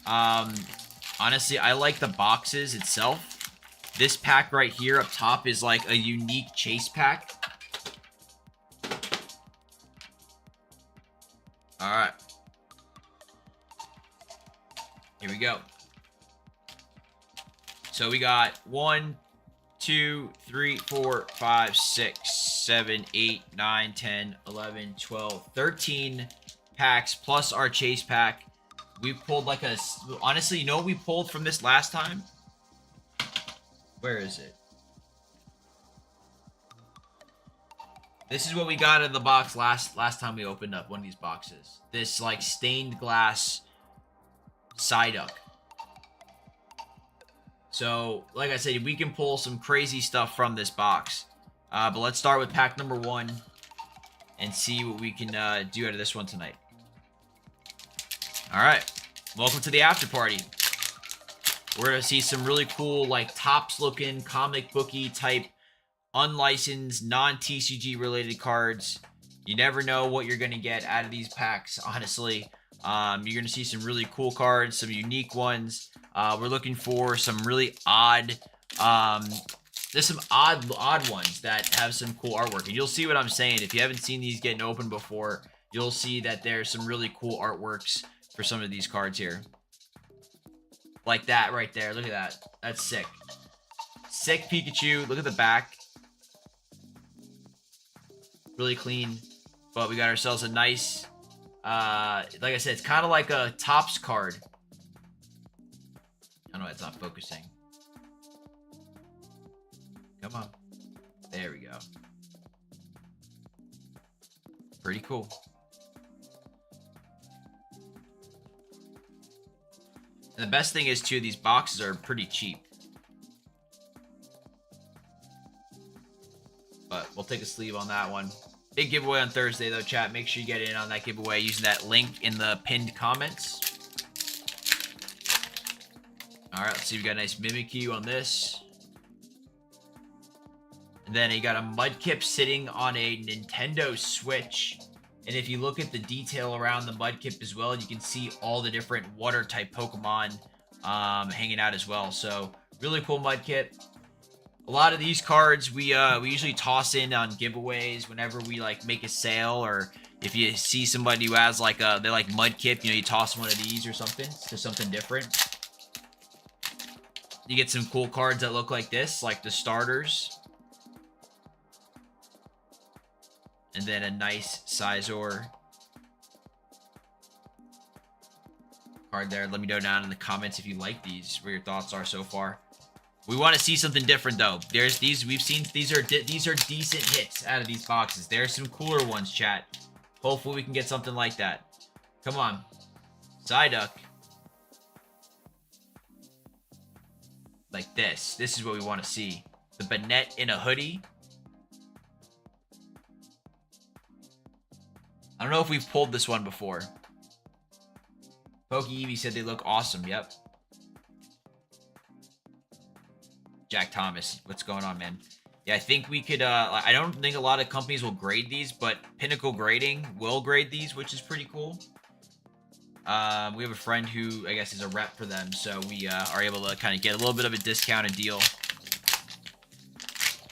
Honestly, I like the boxes itself. This pack right here up top is like a unique chase pack. Alright. Here we go. So we got 1, 2, 3, 4, 5, 6, 7, 8, 9, 10, 11, 12, 13 packs plus our chase pack. We pulled like a... Honestly, you know what we pulled from this last time? Where is it? This is what we got in the box last time we opened up one of these boxes. This like stained glass Psyduck. So, like I said, we can pull some crazy stuff from this box. But let's start with pack number 1 and see what we can do out of this one tonight. Alright, welcome to the after party. We're going to see some really cool, like, tops-looking, comic booky type, unlicensed, non-TCG related cards. You never know what you're going to get out of these packs, honestly. You're going to see some really cool cards, some unique ones. We're looking for some really odd... there's some odd ones that have some cool artwork. And you'll see what I'm saying. If you haven't seen these getting open before, you'll see that there's some really cool artworks for some of these cards here. Like that right there. Look at that. That's sick. Sick Pikachu. Look at the back. Really clean. But we got ourselves a nice... like I said, it's kind of like a Topps card. I don't know why it's not focusing. Come on. There we go. Pretty cool. And the best thing is, too, these boxes are pretty cheap. But we'll take a sleeve on that one. Big giveaway on Thursday, though, chat. Make sure you get in on that giveaway using that link in the pinned comments. Alright, let's see. We got a nice Mimikyu on this. And then you got a Mudkip sitting on a Nintendo Switch. And if you look at the detail around the Mudkip as well, you can see all the different water-type Pokemon hanging out as well. So, really cool Mudkip. A lot of these cards we usually toss in on giveaways whenever we like make a sale, or if you see somebody who has like they like Mudkip, you know, you toss one of these or something to something different. You get some cool cards that look like this, like the starters. And then a nice Scizor card there. Let me know down in the comments if you like these, what your thoughts are so far. We want to see something different, though. There's these, we've seen, these are decent hits out of these boxes. There's some cooler ones, chat. Hopefully we can get something like that. Come on. Psyduck. Like this. This is what we want to see. The Banette in a hoodie. I don't know if we've pulled this one before. Pokey said they look awesome. Yep. Jack Thomas, what's going on, man? Yeah, I think we could, I don't think a lot of companies will grade these, but Pinnacle Grading will grade these, which is pretty cool. We have a friend who, I guess, is a rep for them, so we are able to kind of get a little bit of a discounted deal.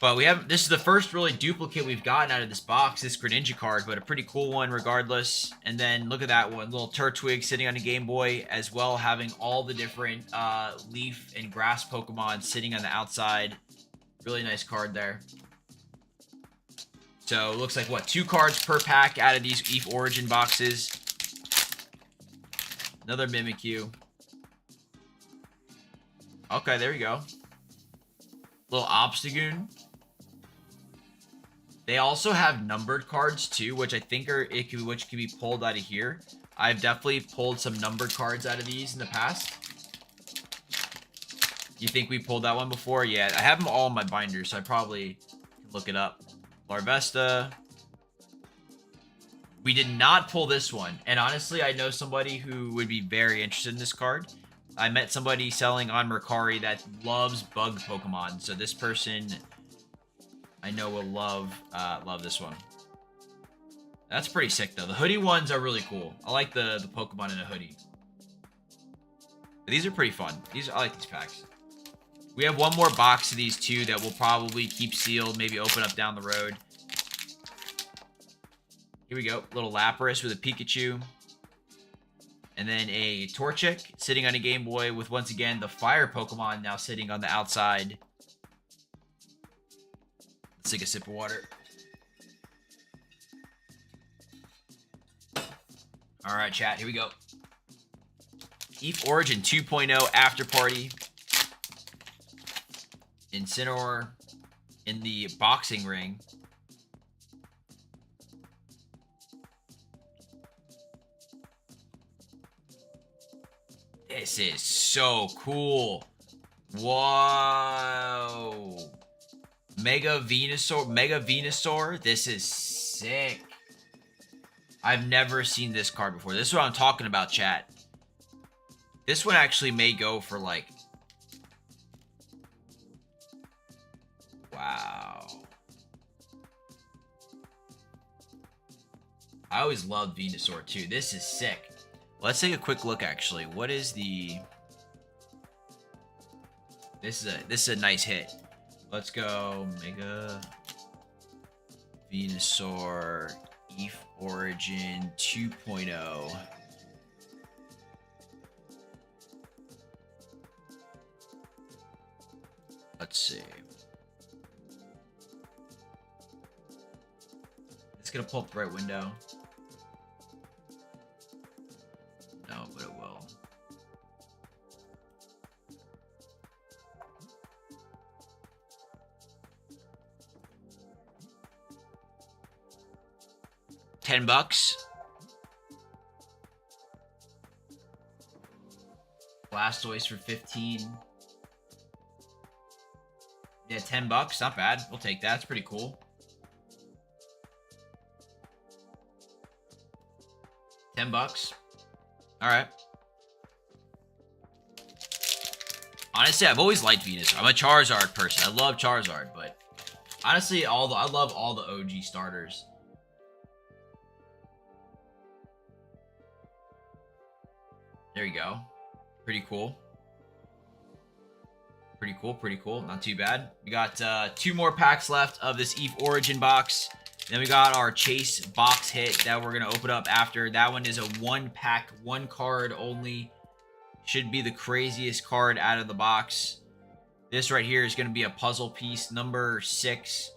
But we have, this is the first really duplicate we've gotten out of this box, this Greninja card, but a pretty cool one regardless. And then look at that one, little Turtwig sitting on a Game Boy, as well having all the different leaf and grass Pokemon sitting on the outside. Really nice card there. So it looks like, what, 2 cards per pack out of these EVE Origin boxes. Another Mimikyu. Okay, there we go. Little Obstagoon. They also have numbered cards too, which I think which can be pulled out of here. I've definitely pulled some numbered cards out of these in the past. You think we pulled that one before? Yeah, I have them all in my binder, so I probably can look it up. Larvesta. We did not pull this one. And honestly, I know somebody who would be very interested in this card. I met somebody selling on Mercari that loves bug Pokemon. So this person I know will love this one. That's pretty sick though. The hoodie ones are really cool. I like the Pokemon in a hoodie. These are pretty fun. I like these packs. We have one more box of these two that we'll probably keep sealed, maybe open up down the road. Here we go. Little Lapras with a Pikachu. And then a Torchic sitting on a Game Boy with, once again, the Fire Pokemon now sitting on the outside. Let's take a sip of water. All right, chat. Here we go. EVE Origin 2.0 After Party. Incineroar in the boxing ring. This is so cool. Whoa. Mega Venusaur. This is sick. I've never seen this card before. This is what I'm talking about, chat. This one actually may go for like... Wow. I always loved Venusaur too. This is sick. Let's take a quick look actually. What is the... This is a nice hit. Let's go Mega Venusaur EVE Origin 2.0. Let's see. It's gonna pull up the right window. No, but it will. $10. Blastoise for 15. Yeah, $10. Not bad. We'll take that. It's pretty cool. $10. All right. Honestly, I've always liked Venus. I'm a Charizard person. I love Charizard, but honestly, I love all the OG starters. There you go. Pretty cool. Pretty cool, pretty cool. Not too bad. We got 2 more packs left of this EVE Origin box. Then we got our Chase box hit that we're going to open up after. That one is a 1-pack, 1 card only. Should be the craziest card out of the box. This right here is going to be a puzzle piece, number 6.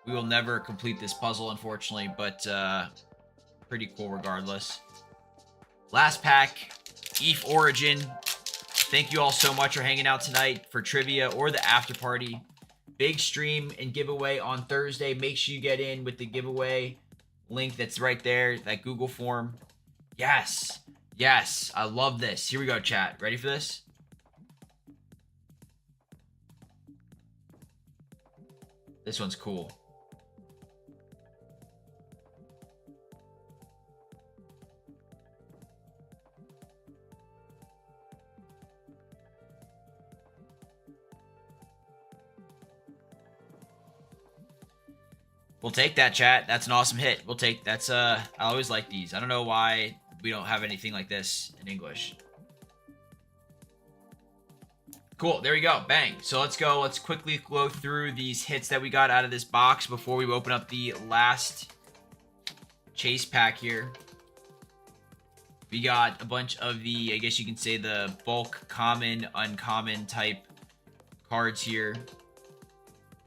We will never complete this puzzle, unfortunately, but pretty cool regardless. Last pack, EVE Origin. Thank you all so much for hanging out tonight for trivia or the after party. Big stream and giveaway on Thursday. Make sure you get in with the giveaway link that's right there, that Google form. Yes. Yes. I love this. Here we go, chat. Ready for this? This one's cool. We'll take that, chat. That's an awesome hit. We'll take that's I always like these. I don't know why we don't have anything like this in English. Cool. There we go. Bang. So let's go. Let's quickly go through these hits that we got out of this box before we open up the last chase pack here. We got a bunch of the, I guess you can say, the bulk common, uncommon type cards here.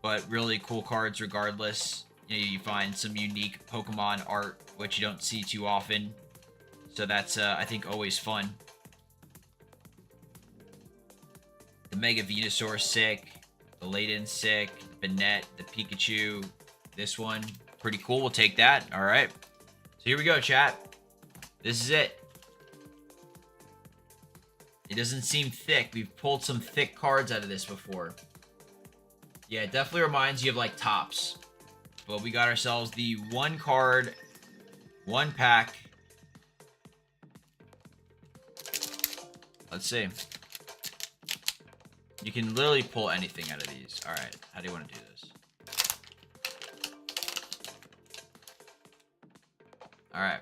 But really cool cards regardless. You find some unique Pokemon art, which you don't see too often. So that's, I think, always fun. The Mega Venusaur sick. The Layden sick. Banette. The Pikachu. This one. Pretty cool. We'll take that. All right. So here we go, chat. This is it. It doesn't seem thick. We've pulled some thick cards out of this before. Yeah, it definitely reminds you of like Tops. But we got ourselves the 1 card, 1 pack. Let's see. You can literally pull anything out of these. All right. How do you want to do this? All right.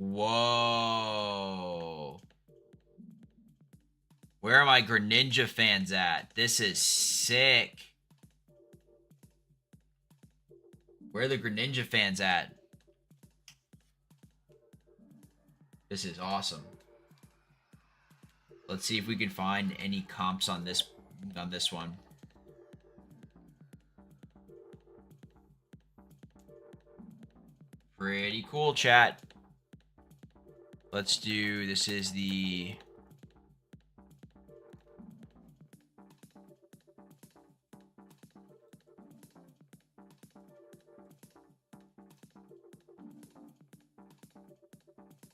Whoa. Where are my Greninja fans at? This is sick. Where are the Greninja fans at? This is awesome. Let's see if we can find any comps on this one. Pretty cool, chat. Let's do, this is the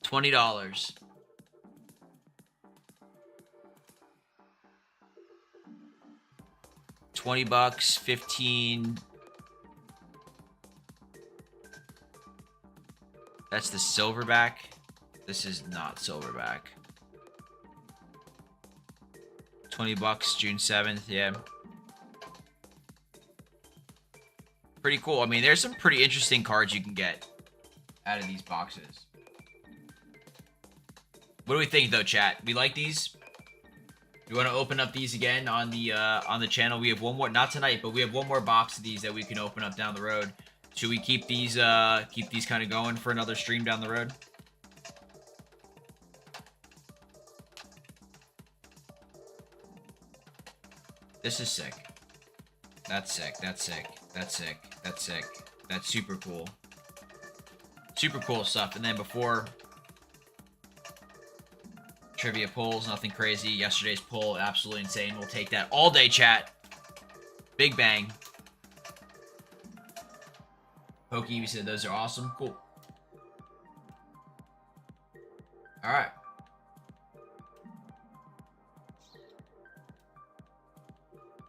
$20. $20, 15. That's the silverback. This is not silverback. $20, June 7th, yeah. Pretty cool. I mean, there's some pretty interesting cards you can get out of these boxes. What do we think, though, chat? We like these? We want to open up these again on the channel. We have one more, not tonight, but we have one more box of these that we can open up down the road. Should we keep these kind of going for another stream down the road? This is sick. That's sick. That's sick. That's sick. That's sick. That's super cool. Super cool stuff. And then before trivia pulls, nothing crazy. Yesterday's pull, absolutely insane. We'll take that all day, chat. Big bang. Pokey, we said those are awesome. Cool. All right.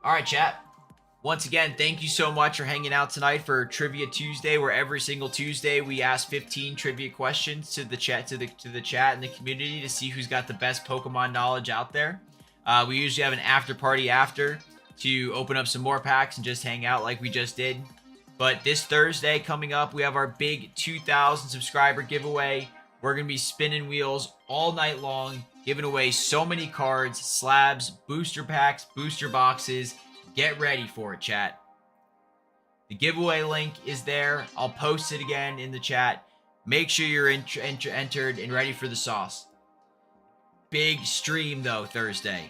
All right, chat. Once again, thank you so much for hanging out tonight for Trivia Tuesday, where every single Tuesday we ask 15 trivia questions to the chat, to the chat and the community to see who's got the best Pokemon knowledge out there. We usually have an after party after to open up some more packs and just hang out like we just did. But this Thursday coming up, we have our big 2,000 subscriber giveaway. We're going to be spinning wheels all night long, giving away so many cards, slabs, booster packs, booster boxes. Get ready for it, chat. The giveaway link is there. I'll post it again in the chat. Make sure you're entered and ready for the sauce. Big stream, though, Thursday.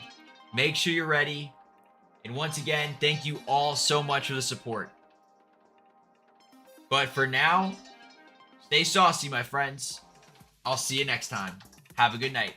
Make sure you're ready. And once again, thank you all so much for the support. But for now, stay saucy, my friends. I'll see you next time. Have a good night.